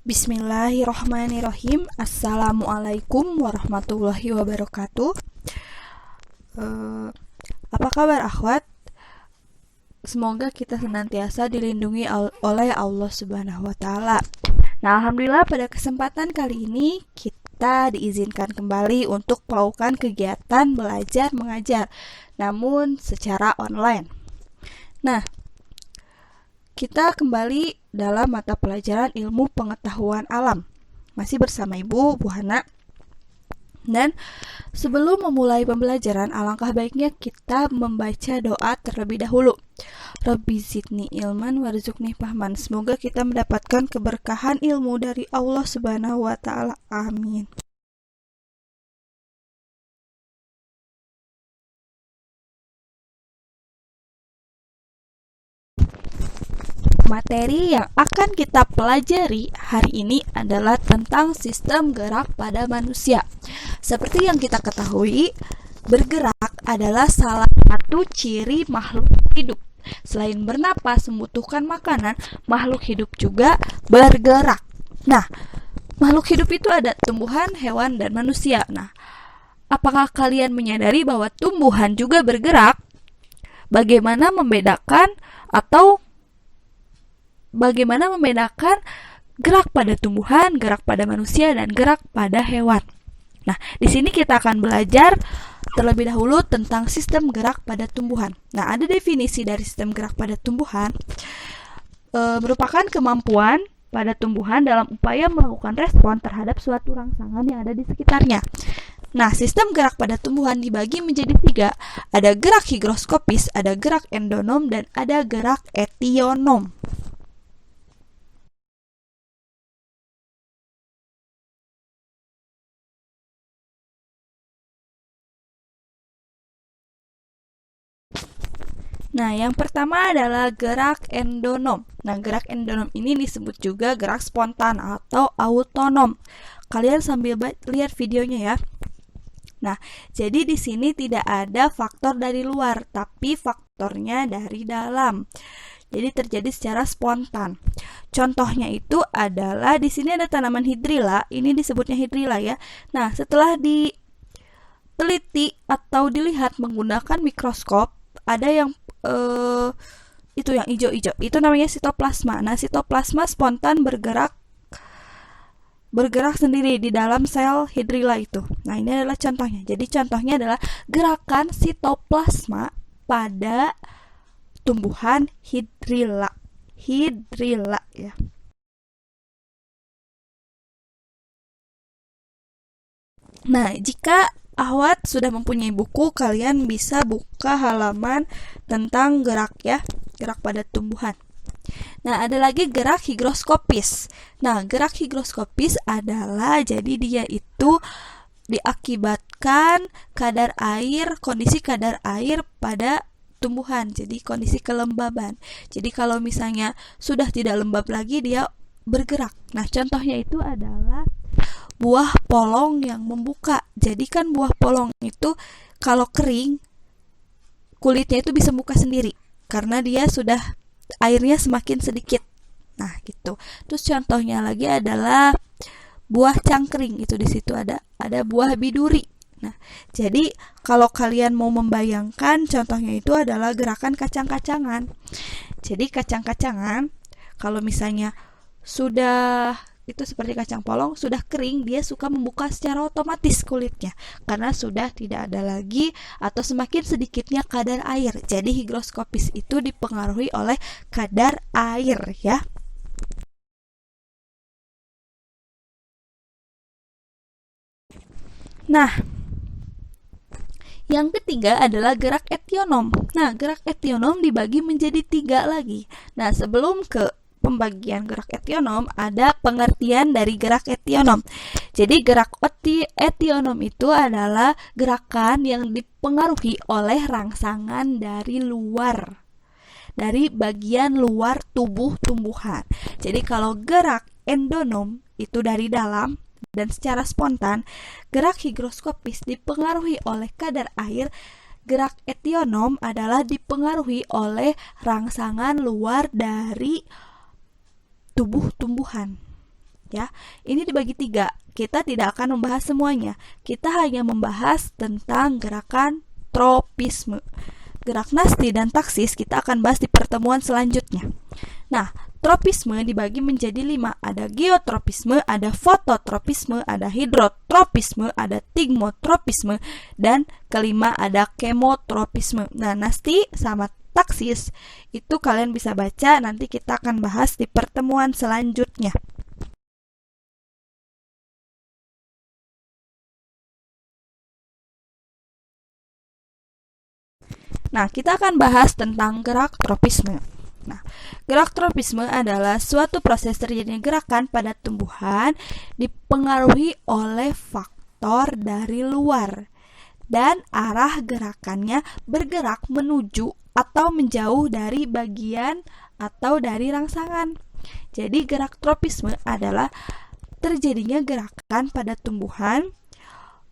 Bismillahirrohmanirrohim. Assalamualaikum warahmatullahi wabarakatuh. Apa kabar akhwat? Semoga kita senantiasa dilindungi oleh Allah Subhanahu wa Ta'ala. Nah, alhamdulillah pada kesempatan kali ini kita diizinkan kembali untuk melakukan kegiatan belajar mengajar, namun secara online. Nah, kita kembali dalam mata pelajaran ilmu pengetahuan alam. Masih bersama Ibu, Bu Hana. Dan sebelum memulai pembelajaran, alangkah baiknya kita membaca doa terlebih dahulu. Rabbi zidni ilman warzuqni fahman. Semoga kita mendapatkan keberkahan ilmu dari Allah Subhanahu wa Ta'ala. Amin. Materi yang akan kita pelajari hari ini adalah tentang sistem gerak pada manusia. Seperti yang kita ketahui, bergerak adalah salah satu ciri makhluk hidup. Selain bernapas, membutuhkan makanan, makhluk hidup juga bergerak. Nah, makhluk hidup itu ada tumbuhan, hewan, dan manusia. Nah, apakah kalian menyadari bahwa tumbuhan juga bergerak? Bagaimana membedakan gerak pada tumbuhan, gerak pada manusia, dan gerak pada hewan? Nah, di sini kita akan belajar terlebih dahulu tentang sistem gerak pada tumbuhan. Nah, ada definisi dari sistem gerak pada tumbuhan. Merupakan kemampuan pada tumbuhan dalam upaya melakukan respon terhadap suatu rangsangan yang ada di sekitarnya. Nah, sistem gerak pada tumbuhan dibagi menjadi 3. Ada gerak higroskopis, ada gerak endonom, dan ada gerak etionom. Nah, yang pertama adalah gerak endonom. Nah, gerak endonom ini disebut juga gerak spontan atau autonom. Kalian sambil lihat videonya ya. Nah, jadi di sini tidak ada faktor dari luar, tapi faktornya dari dalam. Jadi terjadi secara spontan. Contohnya itu adalah di sini ada tanaman hidrilla, ini disebutnya hidrilla ya. Nah, setelah diteliti atau dilihat menggunakan mikroskop, ada yang itu yang hijau-hijau, itu namanya sitoplasma. Nah, sitoplasma spontan bergerak sendiri di dalam sel hidrilla itu. Nah, ini adalah contohnya. Jadi contohnya adalah gerakan sitoplasma pada tumbuhan hidrilla ya. Nah, jika akhwat sudah mempunyai buku, kalian bisa buka halaman tentang gerak ya, gerak pada tumbuhan. Nah, ada lagi gerak higroskopis. Nah, gerak higroskopis adalah jadi dia itu diakibatkan kondisi kadar air pada tumbuhan. Jadi kondisi kelembaban. Jadi kalau misalnya sudah tidak lembab lagi, dia bergerak. Nah, contohnya itu adalah buah polong yang membuka. Jadi kan buah polong itu kalau kering, kulitnya itu bisa buka sendiri karena dia sudah airnya semakin sedikit. Nah, gitu. Terus contohnya lagi adalah buah cangkring, itu di situ ada buah biduri. Nah, jadi kalau kalian mau membayangkan, contohnya itu adalah gerakan kacang-kacangan. Jadi kacang-kacangan kalau misalnya sudah itu seperti kacang polong, sudah kering, dia suka membuka secara otomatis kulitnya karena sudah tidak ada lagi atau semakin sedikitnya kadar air. Jadi higroskopis itu dipengaruhi oleh kadar air ya. Nah, yang ketiga adalah gerak etionom. Nah, gerak etionom dibagi menjadi 3 lagi. Nah, sebelum ke pembagian gerak etionom, ada pengertian dari gerak etionom. Jadi gerak etionom itu adalah gerakan yang dipengaruhi oleh rangsangan dari luar, dari bagian luar tubuh tumbuhan. Jadi kalau gerak endonom itu dari dalam dan secara spontan, gerak higroskopis dipengaruhi oleh kadar air. Gerak etionom adalah dipengaruhi oleh rangsangan luar dari tubuh tumbuhan. Ya, ini dibagi 3. Kita tidak akan membahas semuanya. Kita hanya membahas tentang gerakan tropisme. Gerak nasti dan taksis kita akan bahas di pertemuan selanjutnya. Nah, tropisme dibagi menjadi 5. Ada geotropisme, ada fototropisme, ada hidrotropisme, ada tigmotropisme, dan kelima ada kemotropisme. Nah, nasti sama taksis itu kalian bisa baca, nanti kita akan bahas di pertemuan selanjutnya. Nah, kita akan bahas tentang gerak tropisme. Nah, gerak tropisme adalah suatu proses terjadinya gerakan pada tumbuhan dipengaruhi oleh faktor dari luar dan arah gerakannya bergerak menuju atau menjauh dari bagian atau dari rangsangan. Jadi gerak tropisme adalah terjadinya gerakan pada tumbuhan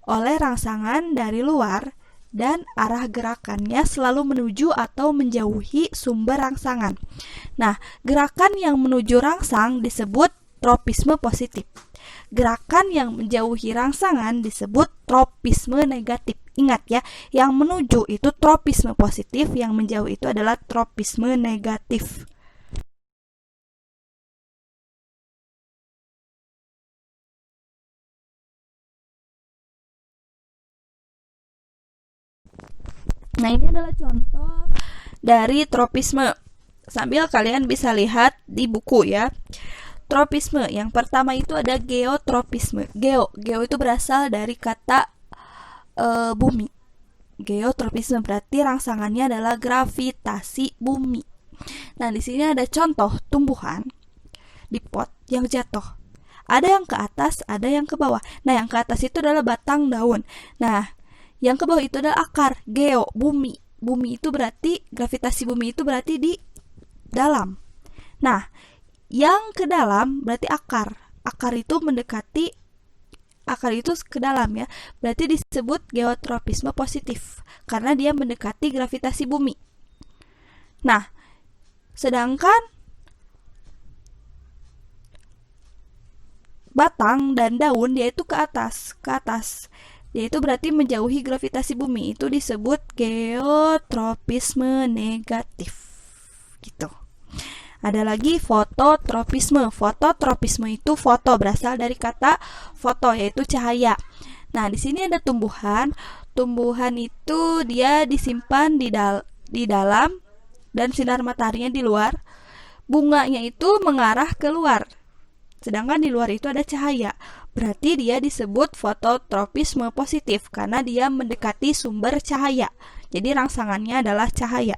oleh rangsangan dari luar dan arah gerakannya selalu menuju atau menjauhi sumber rangsangan. Nah, gerakan yang menuju rangsang disebut tropisme positif. Gerakan yang menjauhi rangsangan disebut tropisme negatif. Ingat ya, yang menuju itu tropisme positif, yang menjauh itu adalah tropisme negatif. Nah, ini adalah contoh dari tropisme. Sambil kalian bisa lihat di buku ya. Tropisme, yang pertama itu ada geotropisme. Geo itu berasal dari kata bumi. Geotropisme berarti rangsangannya adalah gravitasi bumi. Nah, di sini ada contoh tumbuhan di pot yang jatuh. Ada yang ke atas, ada yang ke bawah. Nah, yang ke atas itu adalah batang daun. Nah, yang ke bawah itu adalah akar. Geo, bumi. Bumi itu berarti, gravitasi bumi itu berarti di dalam. Nah, yang ke dalam berarti akar. Akar itu ke dalam ya. Berarti disebut geotropisme positif karena dia mendekati gravitasi bumi. Nah, sedangkan batang dan daun dia itu ke atas. Yaitu berarti menjauhi gravitasi bumi, itu disebut geotropisme negatif. Gitu. Ada lagi fototropisme. Fototropisme itu foto berasal dari kata foto yaitu cahaya. Nah, di sini ada tumbuhan. Tumbuhan itu dia disimpan di dalam dan sinar mataharinya di luar. Bunganya itu mengarah keluar. Sedangkan di luar itu ada cahaya. Berarti dia disebut fototropisme positif karena dia mendekati sumber cahaya. Jadi rangsangannya adalah cahaya.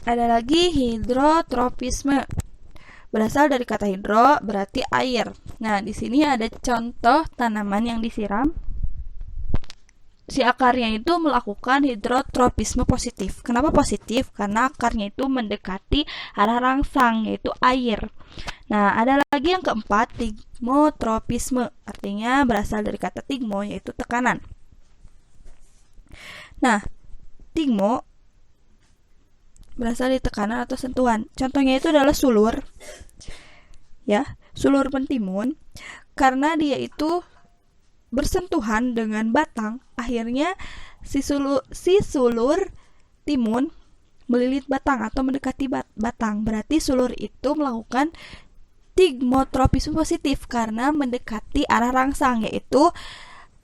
Ada lagi hidrotropisme. Berasal dari kata hidro berarti air. Nah, di sini ada contoh tanaman yang disiram. Si akarnya itu melakukan hidrotropisme positif. Kenapa positif? Karena akarnya itu mendekati arah rangsang, yaitu air. Nah, ada lagi yang keempat, tigmotropisme. Artinya berasal dari kata tigmo, yaitu tekanan. Nah, tigmo berasal dari tekanan atau sentuhan. Contohnya itu adalah sulur. Ya, sulur mentimun. Karena dia itu bersentuhan dengan batang, akhirnya si sulur timun melilit batang atau mendekati batang. Berarti sulur itu melakukan tigmotropisme positif karena mendekati arah rangsang, yaitu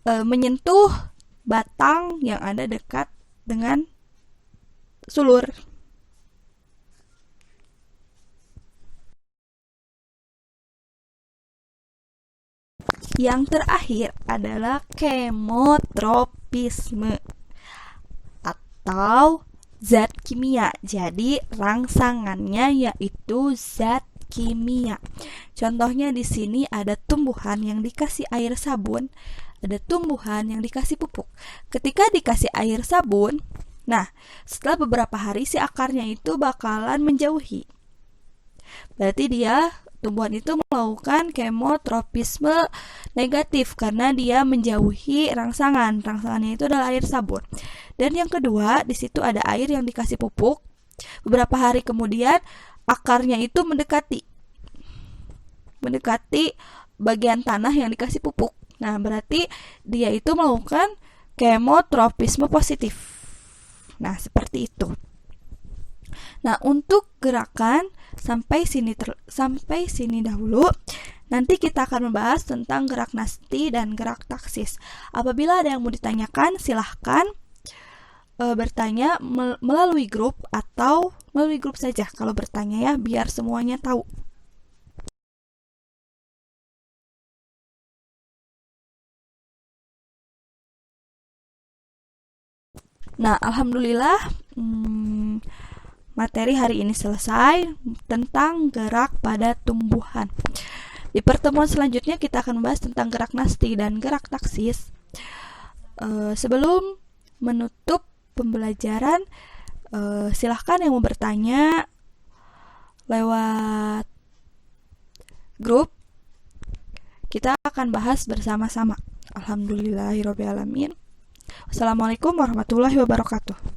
menyentuh batang yang ada dekat dengan sulur. Yang terakhir adalah kemotropisme atau zat kimia. Jadi rangsangannya yaitu zat kimia. Contohnya di sini ada tumbuhan yang dikasih air sabun, ada tumbuhan yang dikasih pupuk. Ketika dikasih air sabun, nah setelah beberapa hari si akarnya itu bakalan menjauhi. Berarti dia tumbuhan itu melakukan kemotropisme negatif karena dia menjauhi rangsangan. Rangsangannya itu adalah air sabun. Dan yang kedua, di situ ada air yang dikasih pupuk. Beberapa hari kemudian akarnya itu mendekati bagian tanah yang dikasih pupuk. Nah, berarti dia itu melakukan kemotropisme positif. Nah, seperti itu. Nah, untuk gerakan sampai sini dahulu. Nanti kita akan membahas tentang gerak nasti dan gerak taksis. Apabila ada yang mau ditanyakan, silahkan bertanya melalui grup atau melalui grup saja. Kalau bertanya ya, biar semuanya tahu. Nah, alhamdulillah materi hari ini selesai tentang gerak pada tumbuhan. Di pertemuan selanjutnya kita akan membahas tentang gerak nasti dan gerak taksis. Sebelum menutup pembelajaran, silahkan yang mau bertanya lewat grup. Kita akan bahas bersama-sama. Alhamdulillahirrabbilalamin. Wassalamualaikum warahmatullahi wabarakatuh.